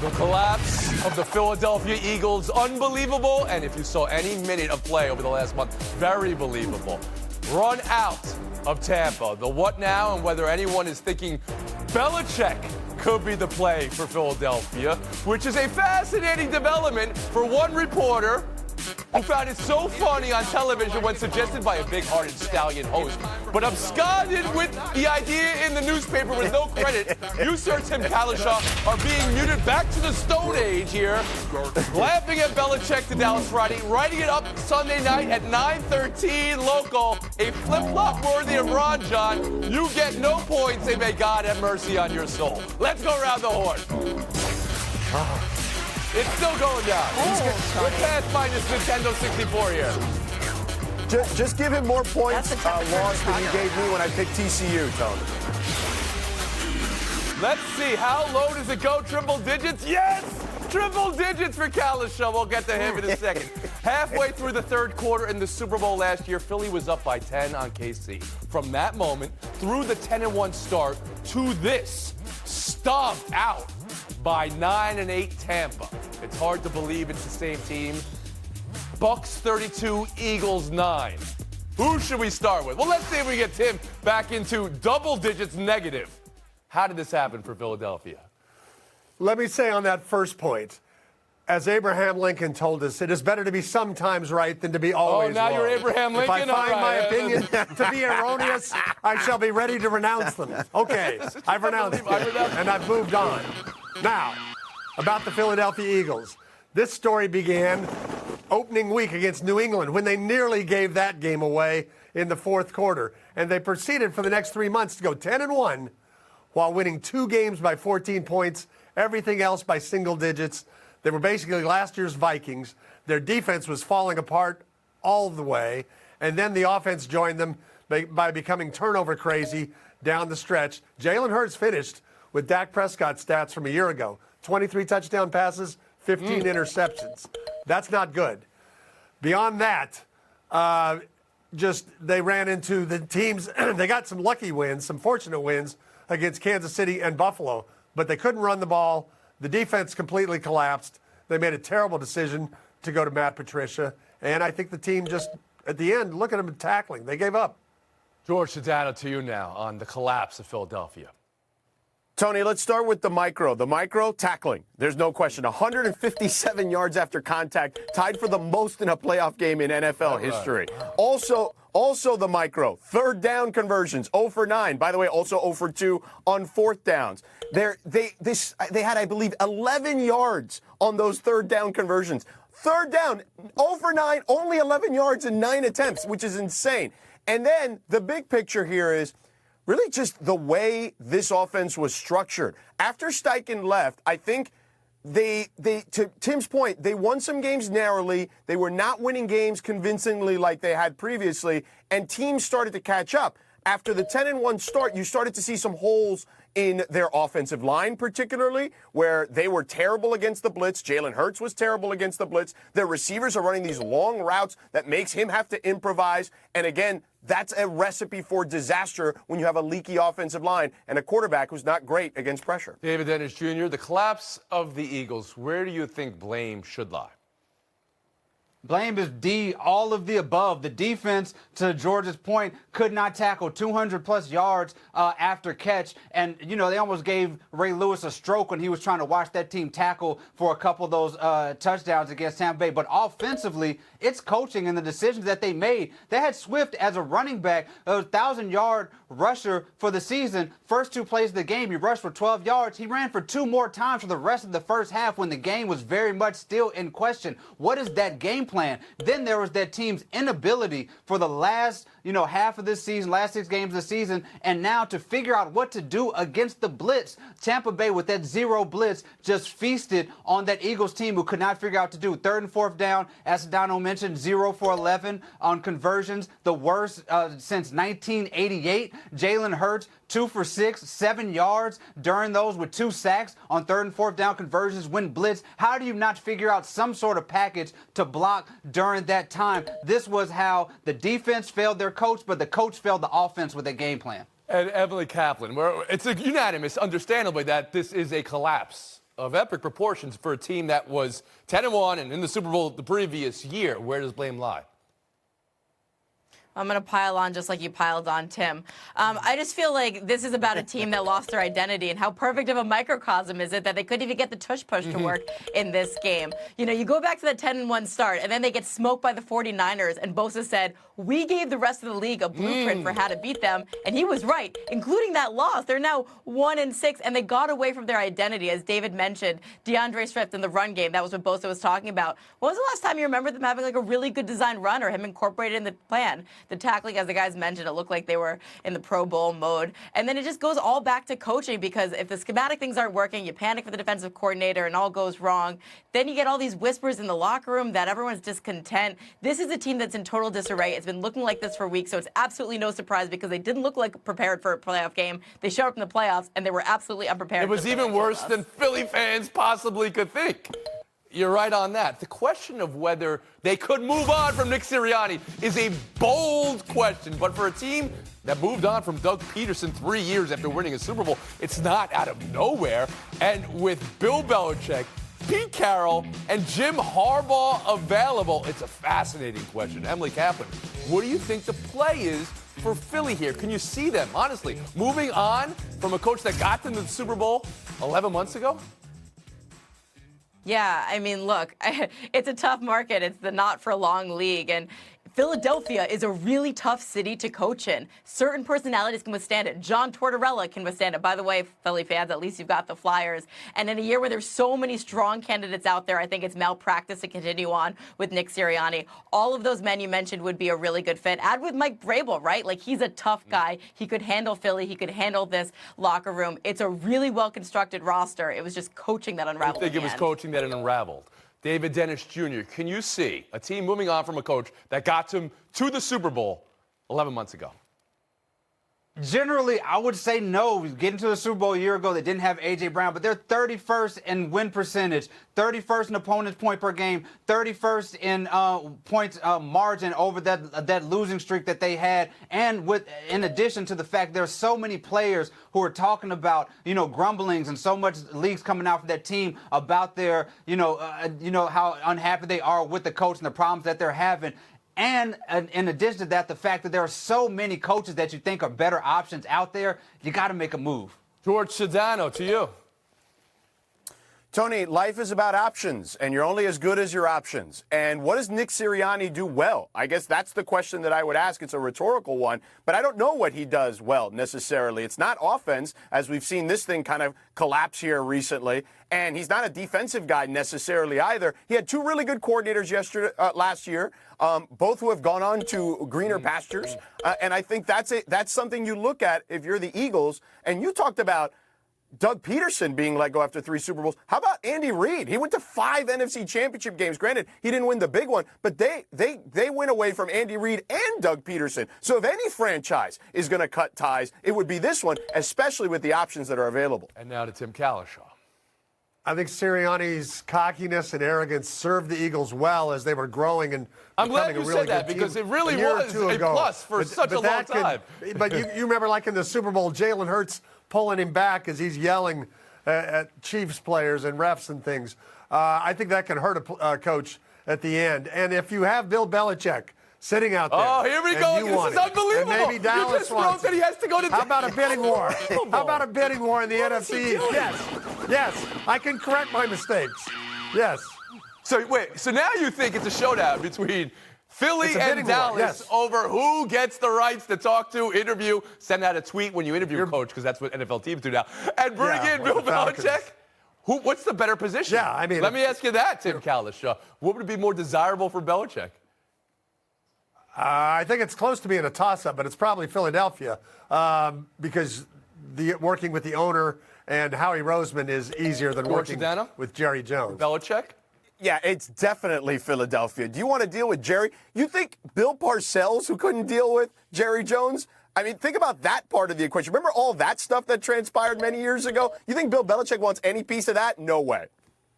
The collapse of the Philadelphia Eagles, unbelievable. And if you saw any minute of play over the last month, very believable. Run out of Tampa. The what now and whether anyone is thinking Belichick could be the play for Philadelphia, which is a fascinating development for one reporter who found it so funny on television when suggested by a big-hearted stallion host, but absconded with the idea in the newspaper with no credit. You, Sir Tim Kalishaw, are being muted back to the Stone Age here, laughing at Belichick to Dallas Friday, writing it up Sunday night at 9:13 local, a flip-flop worthy of Ron John. You get no points, and may God have mercy on your soul. Let's go around the horn. It's still going down. We're past minus Nintendo 64 here. Just give him more points lost than you gave me when I picked TCU, Tony. Let's see. How low does it go? Triple digits? Yes! Triple digits for Kalishaw. We'll get to him in a second. Halfway through the third quarter in the Super Bowl last year, Philly was up by 10 on KC. From that moment through the 10-1 start to this, stomped out by 9-8 Tampa. It's hard to believe it's the same team. Bucks 32, Eagles 9. Who should we start with? Well, let's see if we get Tim back into double digits negative. How did this happen for Philadelphia? Let me say on that first point, as Abraham Lincoln told us, it is better to be sometimes right than to be always now wrong. You're Abraham Lincoln? If I find my opinion to be erroneous, I shall be ready to renounce them. Okay, I've renounced them, and I've moved on. Now, about the Philadelphia Eagles. This story began opening week against New England when they nearly gave that game away in the fourth quarter. And they proceeded for the next 3 months to go 10-1 while winning 2 games by 14 points, everything else by single digits. They were basically last year's Vikings. Their defense was falling apart all the way. And then the offense joined them by becoming turnover crazy down the stretch. Jalen Hurts finished with Dak Prescott stats from a year ago. 23 touchdown passes, 15 interceptions. That's not good. Beyond that, they ran into the teams. They got some lucky wins, some fortunate wins against Kansas City and Buffalo, but they couldn't run the ball. The defense completely collapsed. They made a terrible decision to go to Matt Patricia, and I think the team just, at the end, look at them tackling. They gave up. George Sedano, to you now on the collapse of Philadelphia. Tony, let's start with the micro. The micro, tackling. There's no question. 157 yards after contact, tied for the most in a playoff game in NFL history. Also the micro, third down conversions, 0 for 9. By the way, also 0 for 2 on fourth downs. They had, I believe, 11 yards on those third down conversions. Third down, 0 for 9, only 11 yards in 9 attempts, which is insane. And then the big picture here is really just the way this offense was structured. After Steichen left, I think they to Tim's point, they won some games narrowly. They were not winning games convincingly like they had previously, and teams started to catch up. After the 10-1 start, you started to see some holes in their offensive line, particularly, where they were terrible against the blitz. Jalen Hurts was terrible against the blitz. Their receivers are running these long routes that makes him have to improvise. And again, that's a recipe for disaster when you have a leaky offensive line and a quarterback who's not great against pressure. David Dennis Jr., the collapse of the Eagles, where do you think blame should lie? Blame is D, all of the above. The defense, to George's point, could not tackle 200-plus yards after catch. And, you know, they almost gave Ray Lewis a stroke when he was trying to watch that team tackle for a couple of those touchdowns against Tampa Bay. But offensively, it's coaching and the decisions that they made. They had Swift as a running back, a 1,000-yard rusher for the season. First 2 plays of the game, he rushed for 12 yards. He ran for 2 more times for the rest of the first half when the game was very much still in question. What is that game plan? Then there was that team's inability for the last, half of this season, last 6 games of the season, and now to figure out what to do against the blitz. Tampa Bay, with that 0 blitz, just feasted on that Eagles team who could not figure out what to do. 3rd and 4th down, as Sedano mentioned, 0 for 11 on conversions, the worst since 1988. Jalen Hurts, 2 for 6, 7 yards during those with 2 sacks on 3rd and 4th down conversions when blitz. How do you not figure out some sort of package to block during that time? This was how the defense failed their coach, but the coach failed the offense with a game plan. And Emily Kaplan, it's unanimous, understandably, that this is a collapse of epic proportions for a team that was 10-1 and in the Super Bowl the previous year. Where does blame lie? I'm going to pile on just like you piled on, Tim. I just feel like this is about a team that lost their identity, and how perfect of a microcosm is it that they couldn't even get the tush push to work in this game. You know, you go back to that 10-1 start, and then they get smoked by the 49ers, and Bosa said, we gave the rest of the league a blueprint for how to beat them, and he was right, including that loss. They're now 1-6, and they got away from their identity. As David mentioned, DeAndre Swift in the run game, that was what Bosa was talking about. When was the last time you remember them having like a really good design run or him incorporated in the plan? The tackling, as the guys mentioned, it looked like they were in the Pro Bowl mode. And then it just goes all back to coaching, because if the schematic things aren't working, you panic for the defensive coordinator and all goes wrong. Then you get all these whispers in the locker room that everyone's discontent. This is a team that's in total disarray. It's been looking like this for weeks, so it's absolutely no surprise, because they didn't look like prepared for a playoff game. They showed up in the playoffs, and they were absolutely unprepared. It was even worse than Philly fans possibly could think. You're right on that. The question of whether they could move on from Nick Sirianni is a bold question. But for a team that moved on from Doug Peterson 3 years after winning a Super Bowl, it's not out of nowhere. And with Bill Belichick, Pete Carroll, and Jim Harbaugh available, it's a fascinating question. Emily Kaplan, what do you think the play is for Philly here? Can you see them, honestly, moving on from a coach that got them to the Super Bowl 11 months ago? Yeah, I mean, look, it's a tough market. It's the not-for-long league, and Philadelphia is a really tough city to coach in. Certain personalities can withstand it. John Tortorella can withstand it. By the way, Philly fans, at least you've got the Flyers. And in a year where there's so many strong candidates out there, I think it's malpractice to continue on with Nick Sirianni. All of those men you mentioned would be a really good fit. Add with Mike Vrabel, right? Like, he's a tough guy. He could handle Philly. He could handle this locker room. It's a really well-constructed roster. It was just coaching that unraveled. I think it was coaching that unraveled. David Dennis Jr., can you see a team moving on from a coach that got them to the Super Bowl 11 months ago? Generally, I would say no. Getting to the Super Bowl a year ago, they didn't have A.J. Brown, but they're 31st in win percentage, 31st in opponent's point per game, 31st in points margin over that losing streak that they had. And in addition to the fact there's so many players who are talking about, grumblings and so much leaks coming out for that team about their, how unhappy they are with the coach and the problems that they're having. And in addition to that, the fact that there are so many coaches that you think are better options out there, you got to make a move. George Sedano, to you. Tony, life is about options, and you're only as good as your options. And what does Nick Sirianni do well? I guess that's the question that I would ask. It's a rhetorical one, but I don't know what he does well necessarily. It's not offense, as we've seen this thing kind of collapse here recently. And he's not a defensive guy necessarily either. He had two really good coordinators last year, both who have gone on to greener pastures. And I think that's something you look at if you're the Eagles. And you talked about Doug Peterson being let go after 3 Super Bowls. How about Andy Reid? He went to 5 NFC Championship games. Granted, he didn't win the big one, but they went away from Andy Reid and Doug Peterson. So if any franchise is going to cut ties, it would be this one, especially with the options that are available. And now to Tim Calishaw. I think Sirianni's cockiness and arrogance served the Eagles well as they were growing and I'm glad becoming you a really said that, good because team it really a year or was two a ago. plus for such a long time. But you remember, like in the Super Bowl, Jalen Hurts pulling him back as he's yelling at Chiefs players and refs and things. I think that can hurt a coach at the end. And if you have Bill Belichick sitting out there, oh, here we go. This is unbelievable. And maybe Dallas you just wrote that he has to go to. How about a bidding war? How about a bidding war in the NFC? Yes. I can correct my mistakes. Yes. So wait. So now you think it's a showdown between Philly and Dallas yes. over who gets the rights to talk to, interview, send out a tweet when you interview a coach, because that's what NFL teams do now, and bring in Bill Belichick? What's the better position? Yeah, I mean, let me ask you that, Tim Calishaw. What would be more desirable for Belichick? I think it's close to being a toss-up, but it's probably Philadelphia because working with the owner and Howie Roseman is easier than working with Jerry Jones. Belichick? Yeah, it's definitely Philadelphia. Do you want to deal with Jerry? You think Bill Parcells, who couldn't deal with Jerry Jones? I mean, think about that part of the equation. Remember all that stuff that transpired many years ago? You think Bill Belichick wants any piece of that? No way.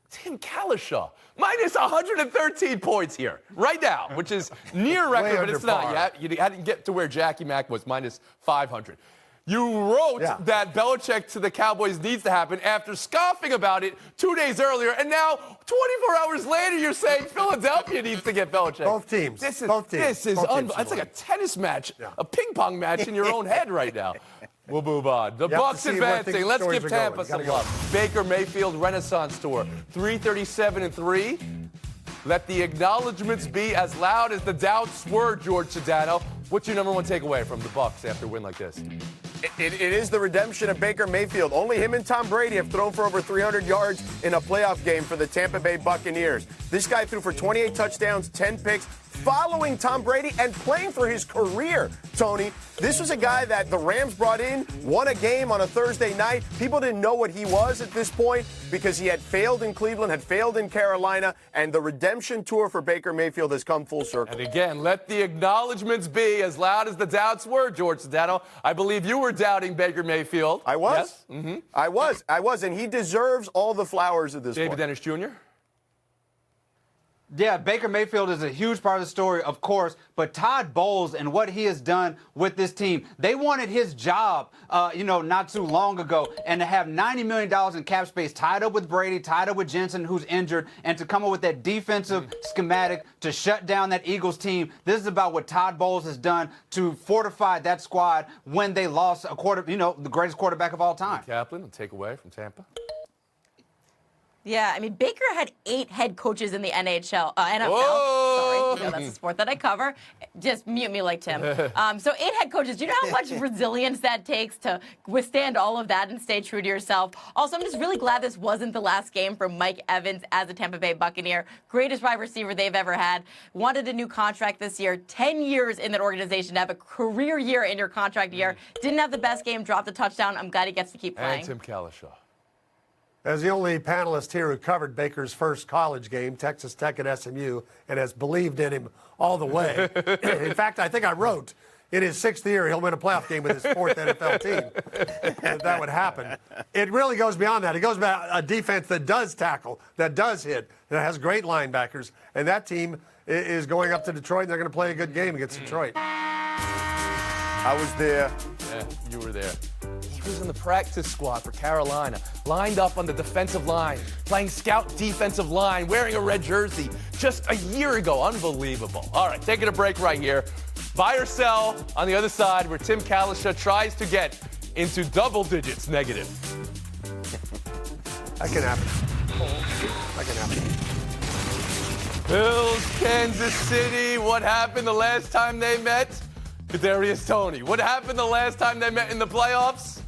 Tim Calishaw, minus 113 points here, right now, which is near record, but it's not yet. You hadn't get to where Jackie Mack was, minus 500. You wrote that Belichick to the Cowboys needs to happen after scoffing about it 2 days earlier, and now 24 hours later you're saying Philadelphia needs to get Belichick. Both teams. This is It's like a tennis match, a ping pong match in your own head right now. We'll move on. The Bucs advancing. Let's give Tampa some love. Baker Mayfield Renaissance Tour, 337-3. Let the acknowledgments be as loud as the doubts were, George Sedano. What's your number one takeaway from the Bucs after a win like this? It is the redemption of Baker Mayfield. Only him and Tom Brady have thrown for over 300 yards in a playoff game for the Tampa Bay Buccaneers. This guy threw for 28 touchdowns, 10 picks, following Tom Brady and playing for his career, Tony. This was a guy that the Rams brought in, won a game on a Thursday night. People didn't know what he was at this point because he had failed in Cleveland, had failed in Carolina, and the redemption tour for Baker Mayfield has come full circle. And again, let the acknowledgments be as loud as the doubts were, George Sedano. I believe you were doubting Baker Mayfield. I was. Yes? Mm-hmm. I was, and he deserves all the flowers at this point. David Dennis Jr.? Yeah, Baker Mayfield is a huge part of the story, of course, but Todd Bowles and what he has done with this team, they wanted his job, not too long ago, and to have $90 million in cap space tied up with Brady, tied up with Jensen, who's injured, and to come up with that defensive schematic to shut down that Eagles team. This is about what Todd Bowles has done to fortify that squad when they lost the greatest quarterback of all time. Kaplan, a takeaway from Tampa. Yeah, I mean, Baker had 8 head coaches in the NFL. Whoa! Sorry, that's a sport that I cover. Just mute me like Tim. So 8 head coaches. Do you know how much resilience that takes to withstand all of that and stay true to yourself? Also, I'm just really glad this wasn't the last game for Mike Evans as a Tampa Bay Buccaneer. Greatest wide receiver they've ever had. Wanted a new contract this year. 10 years in that organization to have a career year in your contract year. Didn't have the best game, dropped a touchdown. I'm glad he gets to keep playing. And Tim Kalishaw. As the only panelist here who covered Baker's first college game, Texas Tech at SMU, and has believed in him all the way. In fact, I think I wrote, in his 6th year, he'll win a playoff game with his 4th NFL team. That would happen. It really goes beyond that. It goes beyond a defense that does tackle, that does hit, that has great linebackers. And that team is going up to Detroit, and they're going to play a good game against Detroit. I was there. Yeah, you were there. He was in the practice squad for Carolina, lined up on the defensive line, playing scout defensive line, wearing a red jersey just a year ago. Unbelievable. All right, taking a break right here. Buy or sell on the other side where Tim Kalishaw tries to get into double digits negative. That can happen. That can happen. Bills, Kansas City. What happened the last time they met? Kadarius Toney. What happened the last time they met in the playoffs?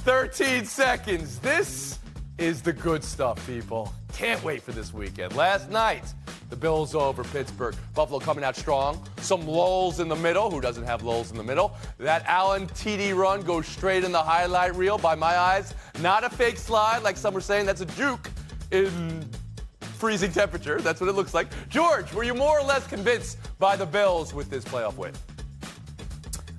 13 seconds. This is the good stuff, people. Can't wait for this weekend. Last night, the Bills over Pittsburgh. Buffalo coming out strong. Some lulls in the middle. Who doesn't have lulls in the middle? That Allen TD run goes straight in the highlight reel by my eyes. Not a fake slide like some were saying. That's a juke in freezing temperature. That's what it looks like. George, were you more or less convinced by the Bills with this playoff win?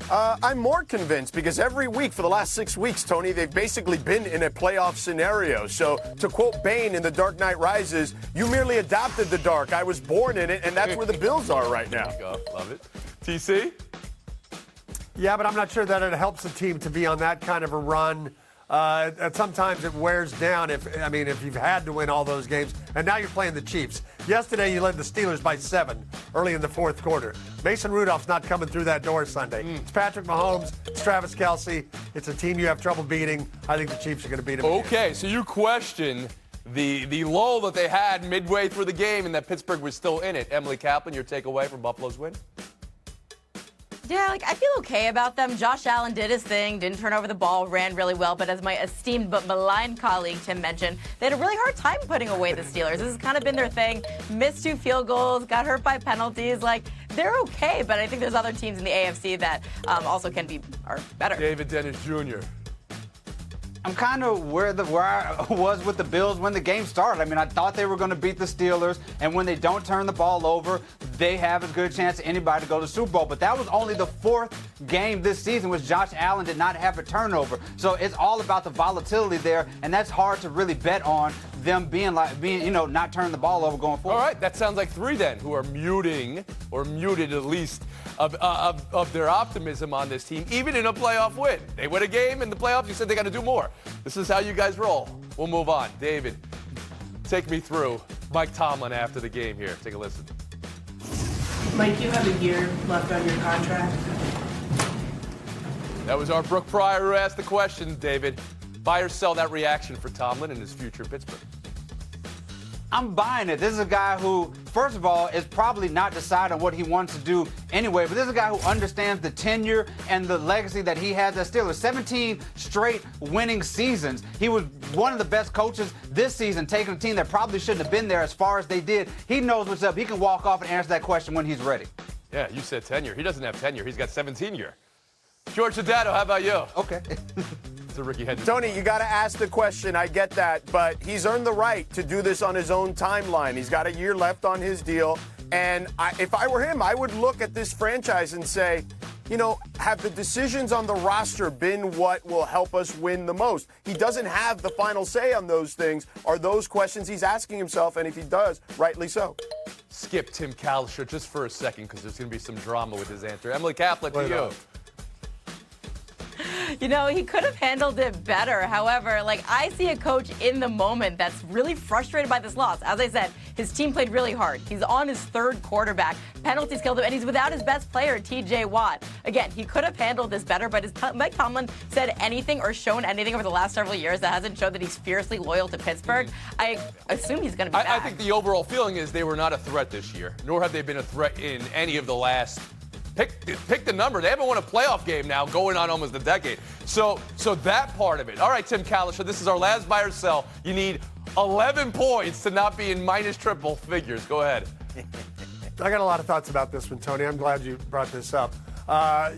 I'm more convinced because every week for the last 6 weeks, Tony, they've basically been in a playoff scenario. So to quote Bane in The Dark Knight Rises, you merely adopted the dark. I was born in it, and that's where the Bills are right now. There you go. Love it. TC? Yeah, but I'm not sure that it helps a team to be on that kind of a run. Sometimes it wears down if you've had to win all those games, and now you're playing the Chiefs. Yesterday you led the Steelers by 7 early in the 4th quarter. Mason Rudolph's not coming through that door Sunday. It's Patrick Mahomes. It's Travis Kelce. It's a team you have trouble beating. I think the Chiefs are going to beat them. Okay, so you question the lull that they had midway through the game and that Pittsburgh was still in it. Emily Kaplan, your takeaway from Buffalo's win? Yeah, I feel okay about them. Josh Allen did his thing, didn't turn over the ball, ran really well. But as my esteemed but maligned colleague Tim mentioned, they had a really hard time putting away the Steelers. This has kind of been their thing. Missed 2 field goals, got hurt by penalties. They're okay, but I think there's other teams in the AFC that also are better. David Dennis Jr. I'm kind of where I was with the Bills when the game started. I thought they were going to beat the Steelers, and when they don't turn the ball over, they have as good a chance as anybody to go to the Super Bowl. But that was only the 4th game this season which Josh Allen did not have a turnover. So it's all about the volatility there, and that's hard to really bet on them being not turning the ball over going forward. All right, that sounds like 3 then, who are muting or muted at least of their optimism on this team, even in a playoff win. They win a game in the playoffs. You said they got to do more. This is how you guys roll. We'll move on. David, take me through Mike Tomlin after the game here. Take a listen. Mike, you have a year left on your contract. That was our Brooke Pryor who asked the question, David. Buy or sell that reaction for Tomlin and his future in Pittsburgh? I'm buying it. This is a guy who, first of all, is probably not deciding what he wants to do anyway, but this is a guy who understands the tenure and the legacy that he has as Steelers. 17 straight winning seasons. He was one of the best coaches this season, taking a team that probably shouldn't have been there as far as they did. He knows what's up. He can walk off and answer that question when he's ready. Yeah, you said tenure. He doesn't have tenure. He's got 17 year. George Sedano, how about you? Okay. It's a Ricky Henderson. Tony, you got to ask the question. I get that, but he's earned the right to do this on his own timeline. He's got a year left on his deal, and if I were him, I would look at this franchise and say, have the decisions on the roster been what will help us win the most? He doesn't have the final say on those things. Are those questions he's asking himself? And if he does, rightly so. Skip Tim Kalisher just for a second because there's going to be some drama with his answer. Emily Kaplan, to you. He could have handled it better. However, I see a coach in the moment that's really frustrated by this loss. As I said, his team played really hard. He's on his 3rd quarterback. Penalties killed him, and he's without his best player, TJ Watt. Again, he could have handled this better, but has Mike Tomlin said anything or shown anything over the last several years that hasn't showed that he's fiercely loyal to Pittsburgh? I assume he's going to be back. I think the overall feeling is they were not a threat this year, nor have they been a threat in any of the last. Pick the number. They haven't won a playoff game now going on almost a decade. So that part of it. All right, Tim Kalisher, this is our last buy or sell. You need 11 points to not be in minus triple figures. Go ahead. I got a lot of thoughts about this one, Tony. I'm glad you brought this up. I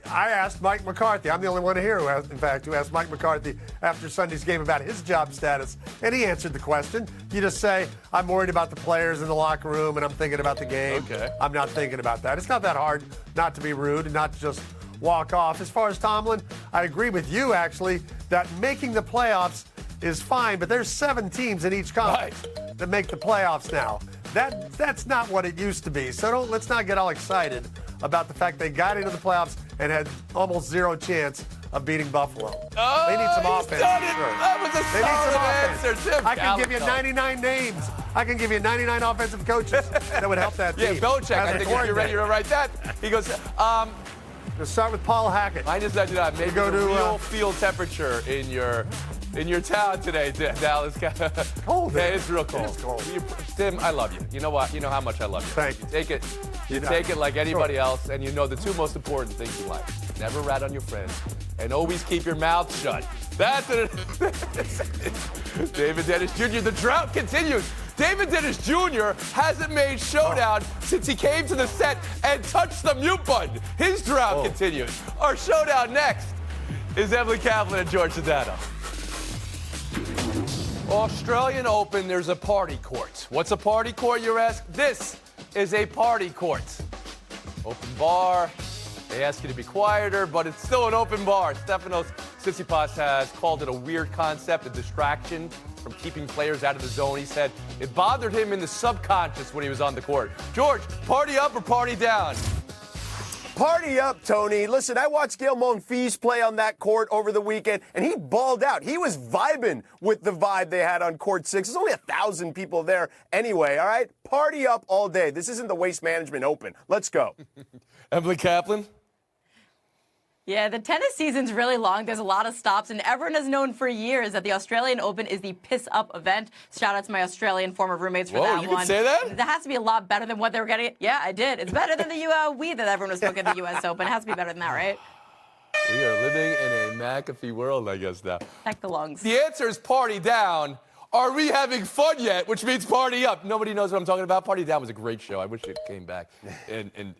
asked Mike McCarthy. I'm the only one here who asked Mike McCarthy after Sunday's game about his job status, and he answered the question. You just say, I'm worried about the players in the locker room, and I'm thinking about the game. Okay. I'm not thinking about that. It's not that hard not to be rude and not to just walk off. As far as Tomlin, I agree with you, actually, that making the playoffs is fine, but there's 7 teams in each conference that make the playoffs now. That's not what it used to be. So let's not get all excited about the fact they got into the playoffs and had almost 0 chance of beating Buffalo. They need some offense. That was a solid answer, Tim. I can give you 99 names. I can give you 99 offensive coaches that would help that team. Yeah, Belichick, I think if you're ready to write that, he goes, let's start with Paul Hackett. minus 99. Maybe go the to, real field temperature in your town today, Dallas. Cold. Yeah, it's real cold. It's cold. Tim, I love you. You know what? You know how much I love you. Thank you. Take it. You take it like anybody else, and you know the 2 most important things in life. Never rat on your friends, and always keep your mouth shut. That's it. David Dennis Jr., the drought continues. David Dennis Jr. hasn't made Showdown since he came to the set and touched the mute button. His drought continues. Our Showdown next is Emily Kaplan and George Sedano. Australian Open, there's a party court. What's a party court, you ask? This is a party court. Open bar. They ask you to be quieter, but it's still an open bar. Stefanos Tsitsipas has called it a weird concept, a distraction from keeping players out of the zone. He said it bothered him in the subconscious when he was on the court. George, party up or party down? Party up, Tony. Listen, I watched Gael Monfils play on that court over the weekend, and he balled out. He was vibing with the vibe they had on court 6. There's only 1,000 people there anyway, all right? Party up all day. This isn't the Waste Management Open. Let's go. Emily Kaplan? Yeah, the tennis season's really long. There's a lot of stops, and everyone has known for years that the Australian Open is the piss-up event. Shout out to my Australian former roommates for that one. Whoa, you can say that? That has to be a lot better than what they were getting. Yeah, I did. It's better than the Wii that everyone was booking the U.S. Open. It has to be better than that, right? We are living in a McAfee world, I guess, now. Heck the lungs. The answer is party down. Are we having fun yet? Which means party up. Nobody knows what I'm talking about. Party down was a great show. I wish it came back and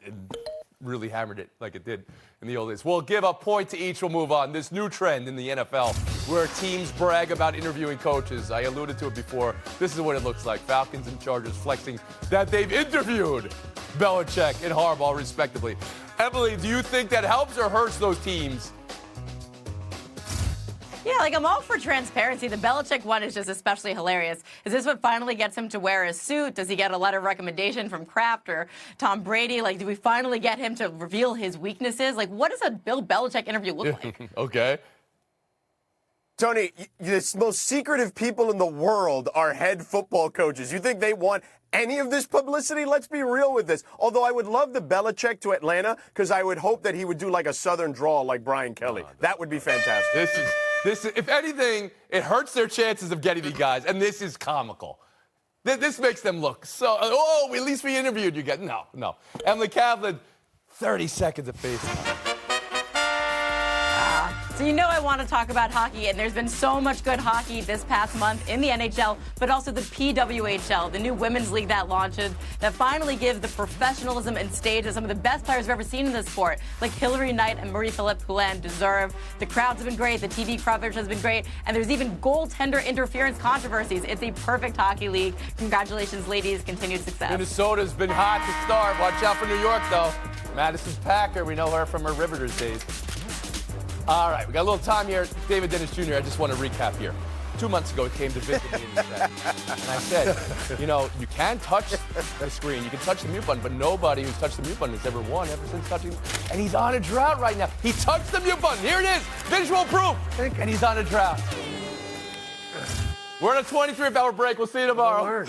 really hammered it like it did in the old days. We'll give a point to each. We'll move on. This new trend in the NFL where teams brag about interviewing coaches. I alluded to it before. This is what it looks like. Falcons and Chargers flexing that they've interviewed Belichick and Harbaugh, respectively. Emily, do you think that helps or hurts those teams? Yeah, like I'm all for transparency. The Belichick one is just especially hilarious. Is this what finally gets him to wear a suit? Does he get a letter of recommendation from Kraft or Tom Brady? Like, do we finally get him to reveal his weaknesses? Like, what does a Bill Belichick interview look like? Okay. Tony, the most secretive people in the world are head football coaches. You think they want any of this publicity? Let's be real with this. Although I would love the Belichick to Atlanta because I would hope that he would do like a Southern drawl like Brian Kelly. That would be fantastic. This is, if anything, it hurts their chances of getting these guys, and this is comical. This makes them look so, oh, at least we interviewed you guys. No. Emily Kaplan, 30 seconds of face time. So you know I want to talk about hockey, and there's been so much good hockey this past month in the NHL, but also the PWHL, the new women's league that launches, that finally gives the professionalism and stage that some of the best players we've ever seen in this sport, like Hillary Knight and Marie-Philippe Poulin, deserve. The crowds have been great, the TV coverage has been great, and there's even goaltender interference controversies. It's a perfect hockey league. Congratulations, ladies. Continued success. Minnesota's been hot to start. Watch out for New York, though. Madison Packer, we know her from her Riveters days. All right, we got a little time here. David Dennis Jr., I just want to recap here. 2 months ago, he came to visit me in the set. And I said, you know, you can touch the screen, you can touch the mute button, but nobody who's touched the mute button has ever won ever since touching. And he's on a drought right now. He touched the mute button. Here it is, visual proof. And he's on a drought. We're on a 23th hour break. We'll see you tomorrow.